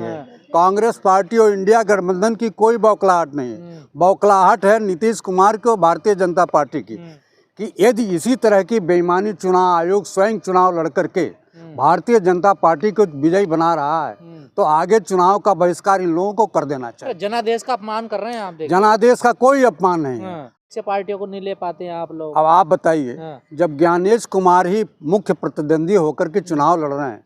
है। कांग्रेस पार्टी और इंडिया गठबंधन की कोई बौखलाहट नहीं है। बौखलाहट है नीतीश कुमार की और भारतीय जनता पार्टी की कि यदि इसी तरह की बेईमानी चुनाव आयोग स्वयं चुनाव लड़ करके भारतीय जनता पार्टी को विजयी बना रहा है तो आगे चुनाव का बहिष्कार इन लोगों को कर देना चाहिए। जनादेश का अपमान कर रहे हैं आप, देखिए। जनादेश का कोई अपमान नहीं है। से पार्टियों को नहीं ले पाते हैं आप लोग। अब आप बताइए, जब ज्ञानेश कुमार ही मुख्य प्रतिद्वंदी होकर के चुनाव लड़ रहे हैं,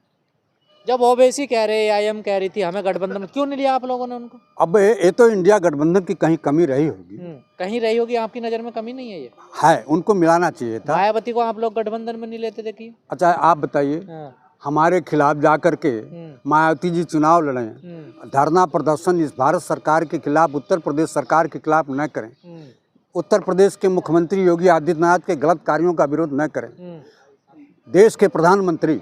जब ओवैसी कह रहे आईएम कह रही थी हमें गठबंधन में, क्यों नहीं लिया आप लोगों ने उनको? अब ये तो इंडिया गठबंधन की कहीं कमी रही होगी। कहीं रही होगी, आपकी नजर में कमी नहीं है ये? है, उनको मिलाना चाहिए था। मायावती को आप लोग गठबंधन में नहीं लेते, देखिए। अच्छा आप बताइए, हमारे खिलाफ जाकर के मायावती जी चुनाव लड़े, धरना प्रदर्शन इस भारत सरकार के खिलाफ, उत्तर प्रदेश सरकार के खिलाफ न करें, उत्तर प्रदेश के मुख्यमंत्री योगी आदित्यनाथ के गलत कार्यों का विरोध न करें, देश के प्रधानमंत्री,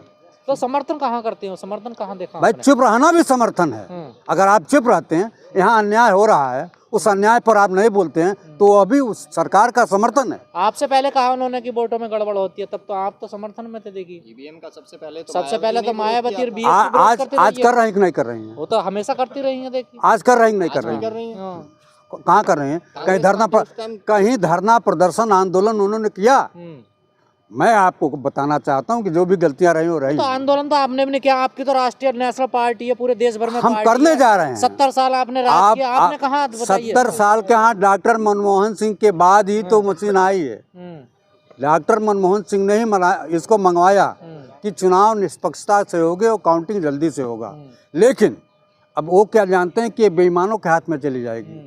तो समर्थन कहाँ करते हो? समर्थन कहाँ देखा भाई? चुप रहना भी समर्थन है। अगर आप चुप रहते हैं, यहाँ अन्याय हो रहा है, उस अन्याय पर आप नहीं बोलते हैं तो अभी उस सरकार का समर्थन है। आपसे पहले कहा उन्होंने कि वोटों में गड़बड़ होती है, तब तो आप तो समर्थन में थे। देखिए ईवीएम का सबसे पहले तो मायावती और आज कर रहे हैं कि नहीं कर रही हैं? वो तो हमेशा करती रही है। देखिए आज कर रही नहीं कर रही हैं? कहाँ कर रहे हैं? कहीं धरना प्रदर्शन आंदोलन उन्होंने किया? मैं आपको बताना चाहता हूं कि जो भी गलतियां रही हो रही, तो आंदोलन तो आपने भी नहीं किया। आपकी तो राष्ट्रीय नेशनल पार्टी है, पूरे देश भर में हम करने जा रहे हैं। 70 साल आपने राज किया, आपने कहा 70 साल के यहाँ डॉक्टर मनमोहन सिंह के बाद ही तो मशीन आई है। डॉक्टर मनमोहन सिंह ने ही इसको मंगवाया कि चुनाव निष्पक्षता से होगे और काउंटिंग जल्दी से होगा। लेकिन अब वो क्या जानते हैं कि ये बेईमानों के हाथ में चली जाएगी।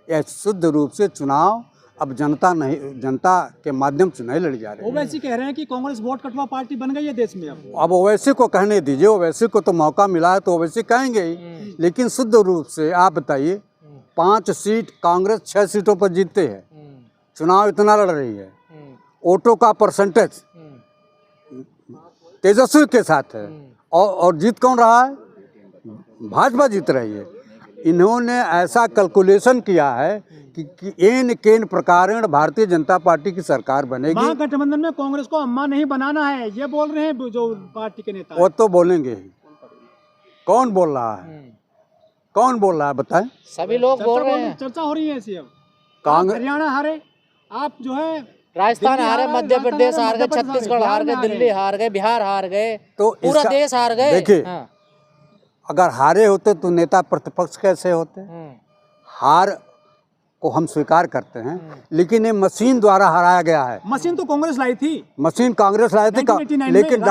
यह शुद्ध रूप से चुनाव अब जनता के माध्यम से नहीं लड़ी जा रही है। ओवैसी कह रहे हैं कि कांग्रेस वोट कटवा पार्टी बन गई है देश में। अब ओवैसी को कहने दीजिए, ओवैसी को तो मौका मिला है तो ओवैसी कहेंगे ही। लेकिन शुद्ध रूप से आप बताइए, 5 सीट कांग्रेस 6 सीटों पर जीतते हैं, चुनाव इतना लड़ रही है, वोटों का परसेंटेज तेजस्वी के साथ है, और जीत कौन रहा है? भाजपा जीत रही है। इन्होंने ऐसा कैलकुलेशन किया है कि एन केन प्रकारेण भारतीय जनता पार्टी की सरकार बनेगी। महागठबंधन में कांग्रेस को अम्मा नहीं बनाना है, ये बोल रहे हैं जो पार्टी के नेता। वो तो बोलेंगे ही। कौन बोल रहा है? कौन बोल रहा है बताएं? सभी लोग बोल रहे हैं, चर्चा हो रही है ऐसी। अब कांग्रेस हरियाणा हारे, आप जो है राजस्थान हारे, मध्य प्रदेश हार गए, छत्तीसगढ़ हार गए, दिल्ली हार गए, बिहार हार गए, तो पूरा देश हार गए। देखिए, अगर हारे होते तो नेता प्रतिपक्ष कैसे होते? हार को हम स्वीकार करते हैं, लेकिन ये मशीन द्वारा हराया गया है। मशीन तो कांग्रेस लाई थी, मशीन कांग्रेस लाई थी, लेकिन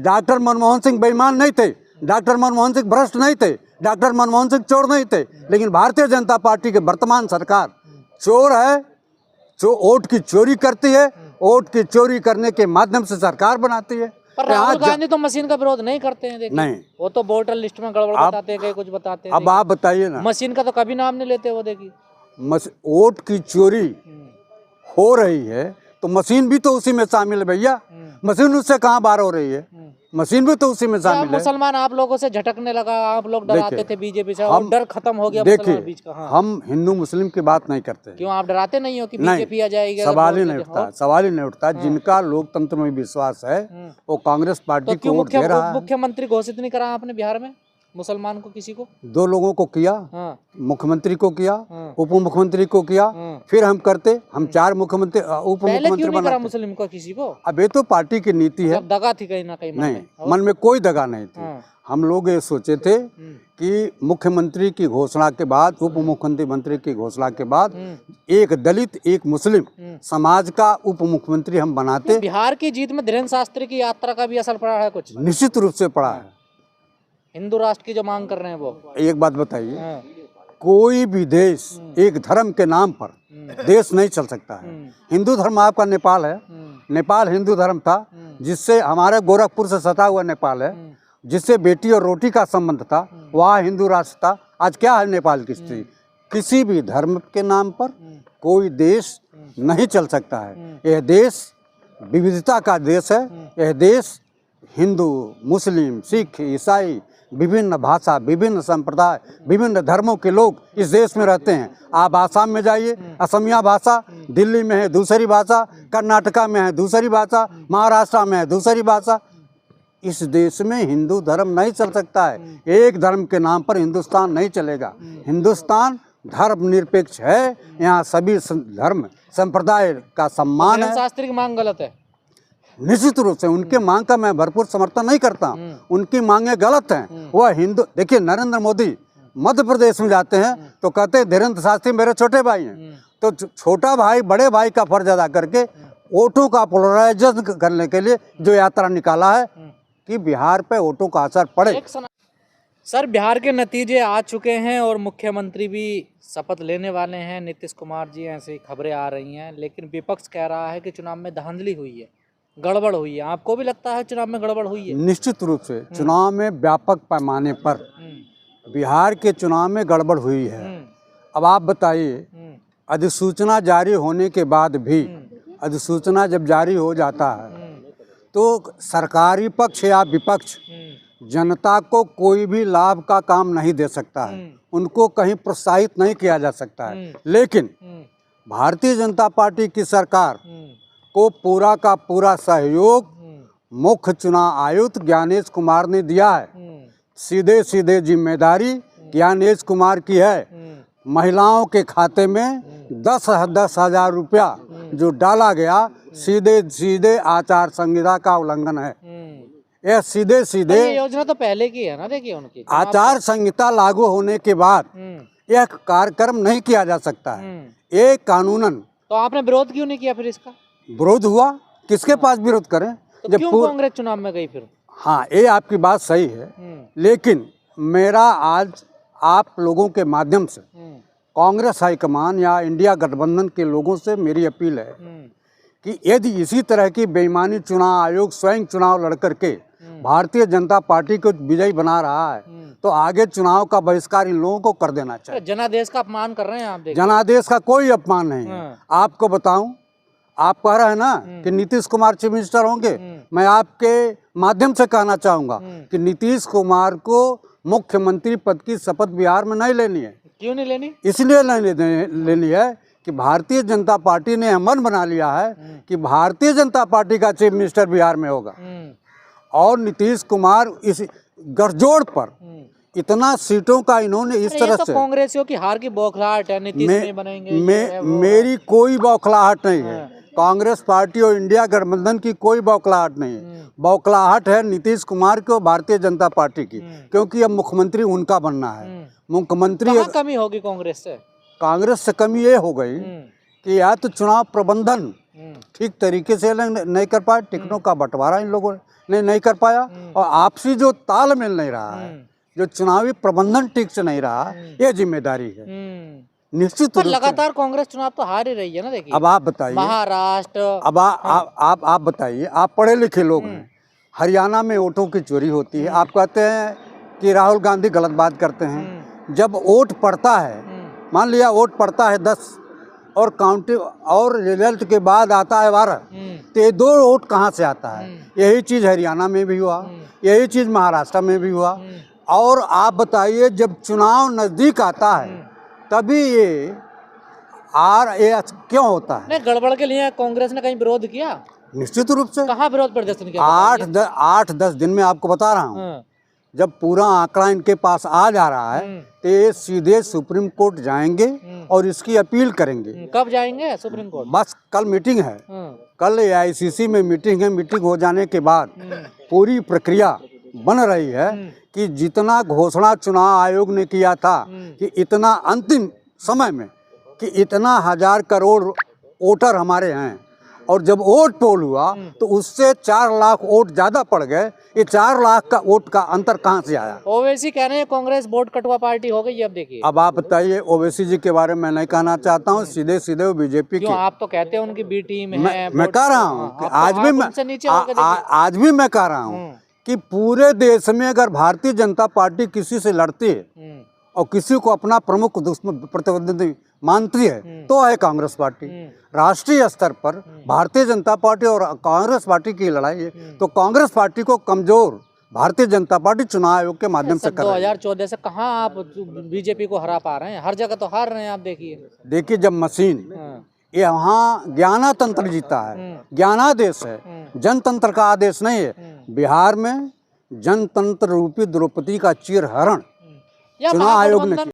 डॉक्टर मनमोहन सिंह बेईमान नहीं थे, डॉक्टर मनमोहन सिंह भ्रष्ट नहीं थे, डॉक्टर मनमोहन सिंह चोर नहीं थे। लेकिन भारतीय जनता पार्टी की वर्तमान सरकार चोर है, जो वोट की चोरी करती है, वोट की चोरी करने के माध्यम से सरकार बनाती है। पर राहुल गांधी तो मशीन का विरोध नहीं करते हैं। देखिए, नहीं, वो तो वोटर लिस्ट में गड़बड़ बताते हैं, कुछ बताते हैं। अब आप बताइए ना, मशीन का तो कभी नाम नहीं लेते वो। देखिए, वोट की चोरी हो रही है तो मशीन भी तो उसी में शामिल है भैया। मशीन उससे कहाँ बाहर हो रही है? मशीन भी तो उसी में शामिल है। मुसलमान आप लोगों से झटकने लगा, आप लोग डराते थे बीजेपी से, और डर खत्म हो गया। देखिए, हम हिंदू मुस्लिम की बात नहीं करते। क्यों आप डराते नहीं हो कि बीजेपी आ जाएगी? सवाल ही नहीं उठता, सवाल ही नहीं उठता। जिनका लोकतंत्र में विश्वास है वो कांग्रेस पार्टी को वोट दे रहा है। मुख्यमंत्री घोषित नहीं करा आपने बिहार में मुसलमान को? किसी को? 2 लोगों को किया, मुख्यमंत्री को किया, उप मुख्यमंत्री को किया, फिर हम करते, हम 4 मुख्यमंत्री उप मुख्यमंत्री बनाते। मुस्लिम को किसी को? अब ये तो पार्टी की नीति है। दगा थी कहीं ना कहीं? नहीं, मन में कोई दगा नहीं थी। हम लोग ये सोचे थे कि मुख्यमंत्री की घोषणा के बाद, उप मुख्यमंत्री की घोषणा के बाद एक दलित, एक मुस्लिम समाज का उप मुख्यमंत्री हम बनाते। बिहार की जीत में धीरेन्द्र शास्त्री की यात्रा का भी असर पड़ा है कुछ? निश्चित रूप से पड़ा है। हिंदू राष्ट्र की जो मांग कर रहे हैं वो। एक बात बताइए, कोई भी देश एक धर्म के नाम पर देश नहीं चल सकता है। हिंदू धर्म आपका नेपाल है, नेपाल हिंदू धर्म था, जिससे हमारे गोरखपुर से सटा हुआ नेपाल है, जिससे बेटी और रोटी का संबंध था, वहाँ हिंदू राष्ट्र था। आज क्या है नेपाल की स्थिति? किसी भी धर्म के नाम पर कोई देश नहीं चल सकता है। यह देश विविधता का देश है। यह देश हिंदू, मुस्लिम, सिख, ईसाई, विभिन्न भाषा, विभिन्न संप्रदाय, विभिन्न धर्मों के लोग इस देश में रहते हैं। आप आसाम में जाइए, असमिया भाषा, दिल्ली में है दूसरी भाषा, कर्नाटका में है दूसरी भाषा, महाराष्ट्र में है दूसरी भाषा। इस देश में हिंदू धर्म नहीं चल सकता है। एक धर्म के नाम पर हिंदुस्तान नहीं चलेगा। हिंदुस्तान धर्मनिरपेक्ष है, यहाँ सभी धर्म संप्रदाय का सम्मान है। शास्त्री की मांग गलत है। निश्चित रूप से उनके मांग का मैं भरपूर समर्थन नहीं करता। उनकी मांगे गलत हैं। वह हिंदू, देखिए नरेंद्र मोदी मध्य प्रदेश में जाते हैं तो कहते हैं धीरेन्द्र शास्त्री मेरे छोटे भाई हैं। तो छोटा भाई बड़े भाई का फर्ज अदा करके वोटों का पोलराइजेशन करने के लिए जो यात्रा निकाला है कि बिहार पे वोटों का असर पड़े। सर, बिहार के नतीजे आ चुके हैं और मुख्यमंत्री भी शपथ लेने वाले हैं, नीतीश कुमार जी, ऐसी खबरें आ रही हैं। लेकिन विपक्ष कह रहा है कि चुनाव में धांधली हुई है, गड़बड़ हुई है। आपको भी लगता है चुनाव में गड़बड़ हुई है? निश्चित रूप से चुनाव में व्यापक पैमाने पर बिहार के चुनाव में गड़बड़ हुई है। अब आप बताइए, अधिसूचना जारी होने के बाद भी, अधिसूचना जब जारी हो जाता है तो सरकारी पक्ष या विपक्ष जनता को कोई भी लाभ का काम नहीं दे सकता है, उनको कहीं प्रोत्साहित नहीं किया जा सकता है। लेकिन भारतीय जनता पार्टी की सरकार को पूरा का पूरा सहयोग मुख्य चुनाव आयुक्त ज्ञानेश कुमार ने दिया है। सीधे सीधे जिम्मेदारी ज्ञानेश कुमार की है। महिलाओं के खाते में 10,000 रुपया जो डाला गया, सीधे सीधे आचार संहिता का उल्लंघन है। यह सीधे सीधे ये योजना तो पहले की है ना, देखिए उनकी आचार संहिता लागू होने के बाद यह कार्यक्रम नहीं किया जा सकता है। ये कानूनन। तो आपने विरोध क्यों नहीं किया फिर इसका? विरोध हुआ, किसके पास विरोध करें? तो क्यों कांग्रेस चुनाव में गई फिर? हाँ, ये आपकी बात सही है। लेकिन मेरा आज आप लोगों के माध्यम से कांग्रेस हाईकमान या इंडिया गठबंधन के लोगों से मेरी अपील है कि यदि इसी तरह की बेईमानी चुनाव आयोग स्वयं चुनाव लड़ करके भारतीय जनता पार्टी को विजयी बना रहा है तो आगे चुनाव का बहिष्कार इन लोगों को कर देना चाहिए। जनादेश का अपमान कर रहे हैं आप। जनादेश का कोई अपमान नहीं है। आपको बताऊं, आप कह रहे हैं ना कि नीतीश कुमार चीफ मिनिस्टर होंगे, मैं आपके माध्यम से कहना चाहूंगा कि नीतीश कुमार को मुख्यमंत्री पद की शपथ बिहार में नहीं लेनी है। क्यों नहीं लेनी? इसलिए नहीं लेनी है कि भारतीय जनता पार्टी ने मन बना लिया है कि भारतीय जनता पार्टी का चीफ मिनिस्टर बिहार में होगा। और नीतीश कुमार इस गठजोड़ पर इतना सीटों का इन्होंने इस तरह से, कांग्रेसियों की हार की बौखलाहट है, नीतीश नहीं बनेंगे। मेरी कोई बौखलाहट नहीं है। कांग्रेस पार्टी और इंडिया गठबंधन की कोई बौखलाहट नहीं है। बौखलाहट है नीतीश कुमार की और भारतीय जनता पार्टी की, क्योंकि अब मुख्यमंत्री उनका बनना है। मुख्यमंत्री कहाँ कमी होगी कांग्रेस से? कांग्रेस से कमी ये हो गई कि या तो चुनाव प्रबंधन ठीक तरीके से नहीं कर पाए, टिकटों का बंटवारा इन लोगों ने नहीं कर पाया, और आपसी जो तालमेल नहीं रहा है, जो चुनावी प्रबंधन ठीक से नहीं रहा, ये जिम्मेदारी है। निश्चित रूप से लगातार कांग्रेस चुनाव तो हार ही रही है ना। देखिए अब आप बताइए, महाराष्ट्र, अब आप बताइए, आप पढ़े लिखे लोग हैं, हरियाणा में वोटों की चोरी होती है। आप कहते हैं कि राहुल गांधी गलत बात करते हैं। जब वोट पड़ता है, मान लिया वोट पड़ता है 10 और काउंटिंग और रिजल्ट के बाद आता है 12, तो ये 2 वोट कहाँ से आता है? यही चीज़ हरियाणा में भी हुआ, यही चीज़ महाराष्ट्र में भी हुआ। और आप बताइए, जब चुनाव नज़दीक आता है तभी ये क्यों होता है? नहीं, गड़बड़ के लिए कांग्रेस ने कहीं विरोध किया? निश्चित रूप से। कहाँ विरोध प्रदर्शन किया? 8-10 दिन में आपको बता रहा हूँ। जब पूरा आंकड़ा इनके पास आ जा रहा है तो ये सीधे सुप्रीम कोर्ट जाएंगे और इसकी अपील करेंगे। कब जाएंगे सुप्रीम कोर्ट? बस कल मीटिंग है, कल AICC में मीटिंग है। मीटिंग हो जाने के बाद पूरी प्रक्रिया बन रही है कि जितना घोषणा चुनाव आयोग ने किया था कि इतना अंतिम समय में कि इतना 1000 करोड़ वोटर हमारे हैं, और जब वोट पोल हुआ तो उससे 4 लाख वोट ज्यादा पड़ गए। ये 4 लाख का वोट का अंतर कहाँ से आया? ओवैसी कह रहे हैं कांग्रेस वोट कटवा पार्टी हो गई। अब देखिए, अब आप बताइए, ओवैसी जी के बारे में नहीं कहना चाहता हूँ, सीधे सीधे वो बीजेपी के। आप तो कहते हैं उनकी बी टीम है। मैं कह रहा हूँ कि आज भी मैं कह रहा हूँ कि पूरे देश में अगर भारतीय जनता पार्टी किसी से लड़ती है और किसी को अपना प्रमुख दुश्मन प्रतिद्वंदी मानती है तो है कांग्रेस पार्टी। राष्ट्रीय स्तर पर भारतीय जनता पार्टी और कांग्रेस पार्टी की लड़ाई है, तो कांग्रेस पार्टी को कमजोर भारतीय जनता पार्टी चुनाव आयोग के माध्यम से कर रही है। 2014 से कहाँ आप बीजेपी को हरा पा रहे हैं? हर जगह तो हार रहे हैं। आप देखिए, जब मशीन यहाँ ज्ञानातंत्र जीता है, ज्ञानादेश है, जनतंत्र का आदेश नहीं है। बिहार में जनतंत्र रूपी द्रौपदी का चीरहरण या चुनाव आयोग ने महागठबंधन